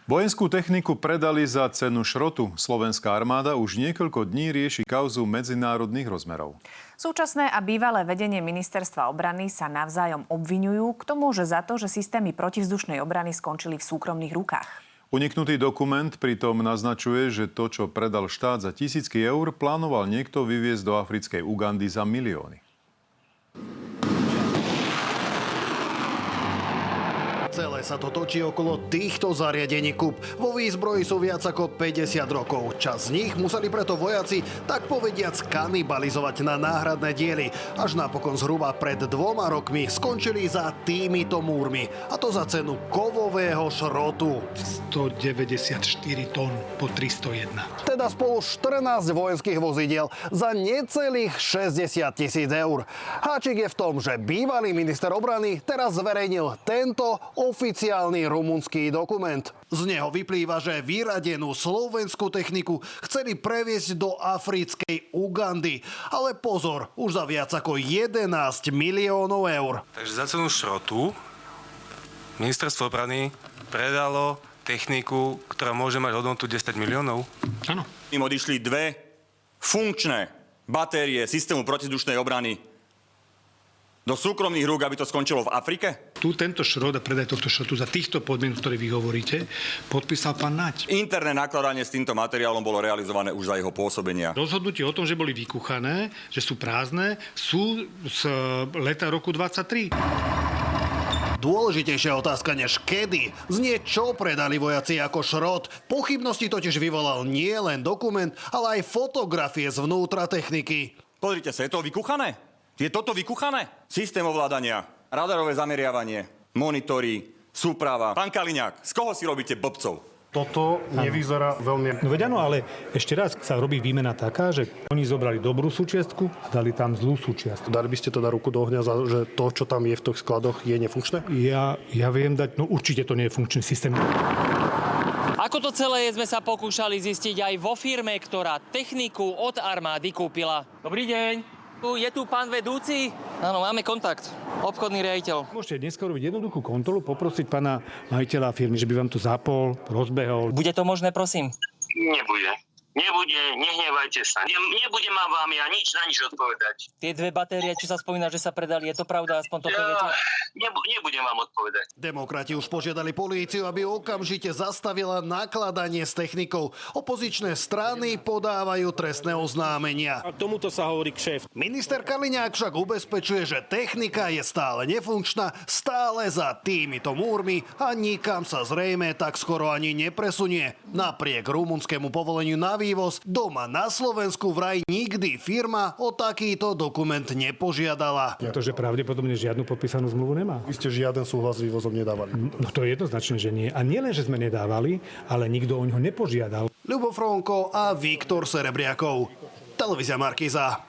Vojenskú techniku predali za cenu šrotu. Slovenská armáda už niekoľko dní rieši kauzu medzinárodných rozmerov. Súčasné a bývalé vedenie ministerstva obrany sa navzájom obviňujú. Kto môže za to, že systémy protivzdušnej obrany skončili v súkromných rukách? Uniknutý dokument pritom naznačuje, že to, čo predal štát za tisícky eur, plánoval niekto vyviezť do africkej Ugandy za milióny. Celé sa to točí okolo týchto zariadení KUB. Vo výzbroji sú viac ako 50 rokov. Čas z nich museli preto vojaci, tak povediac, kanibalizovať na náhradné diely. Až napokon zhruba pred 2 rokmi skončili za týmito múrmi. A to za cenu kovového šrotu. 194 tón po 301. Teda spolu 14 vojenských vozidiel za necelých 60 000 eur. Háčik je v tom, že bývalý minister obrany teraz zverejnil tento oficiálny rumunský dokument. Z neho vyplýva, že vyradenú slovenskú techniku chceli previesť do africkej Ugandy. Ale pozor, už za viac ako 11 miliónov eur. Takže za cenu šrotu ministerstvo obrany predalo techniku, ktorá môže mať hodnotu 10 miliónov? Áno. Im odišli 2 funkčné batérie systému protizdušnej obrany do súkromných rúk, aby to skončilo v Afrike? Tu tento šrot a predaj tohto šrotu za týchto podmienok, ktoré vy hovoríte, podpísal pán Naď. Interné nakladanie s týmto materiálom bolo realizované už za jeho pôsobenia. Rozhodnutie o tom, že boli vykuchané, že sú prázdne, sú z leta roku 23. Dôležitejšia otázka než kedy znie, čo predali vojaci ako šrot. Pochybnosti totiž vyvolal nie len dokument, ale aj fotografie zvnútra techniky. Pozrite sa, je to vykuchané? Je toto vykuchané? Systém ovládania, radarové zameriavanie, monitory, súprava. Pán Kaliňák, z koho si robíte blbcov? Toto nevyzerá veľmi... No veď áno, ale ešte raz sa robí výmena taká, že oni zobrali dobrú súčiastku a dali tam zlú súčiastku. Dali by ste teda ruku do ohňa, že to, čo tam je v tých skladoch, je nefunkčné? Ja viem dať, no určite to nie je funkčný systém. Ako to celé sme sa pokúšali zistiť aj vo firme, ktorá techniku od armády kúpila. Dobrý deň. Je tu pán vedúci? Áno, máme kontakt. Obchodný riaditeľ. Môžete dneska robiť jednoduchú kontrolu, poprosiť pána majiteľa firmy, že by vám to zapol, rozbehol. Bude to možné, prosím? Nebude, nehnevajte sa. Nebudem vám ja nič na nič odpovedať. Tie 2 batérie, čo sa spomína, že sa predali, je to pravda? Aspoň to poviete? Nebudem vám odpovedať. Demokrati už požiadali políciu, aby okamžite zastavila nakladanie s technikou. Opozičné strany podávajú trestné oznámenia. A tomuto sa hovorí kšeft. Minister Kaliňák však ubezpečuje, že technika je stále nefunkčná, stále za týmito múrmi a nikam sa zrejme tak skoro ani nepresunie. Napriek rumunskému povoleniu na vývoz, doma na Slovensku vraj nikdy firma o takýto dokument nepožiadala. Pretože pravdepodobne žiadnu podpísanú zmluvu nemá. Vy ste žiaden súhlas s vývozom nedávali? No to je jednoznačné, že nie. A nielen, že sme nedávali, ale nikto o ňo nepožiadal. Ľubo Fronko a Viktor Serebriakov. Televízia Markíza.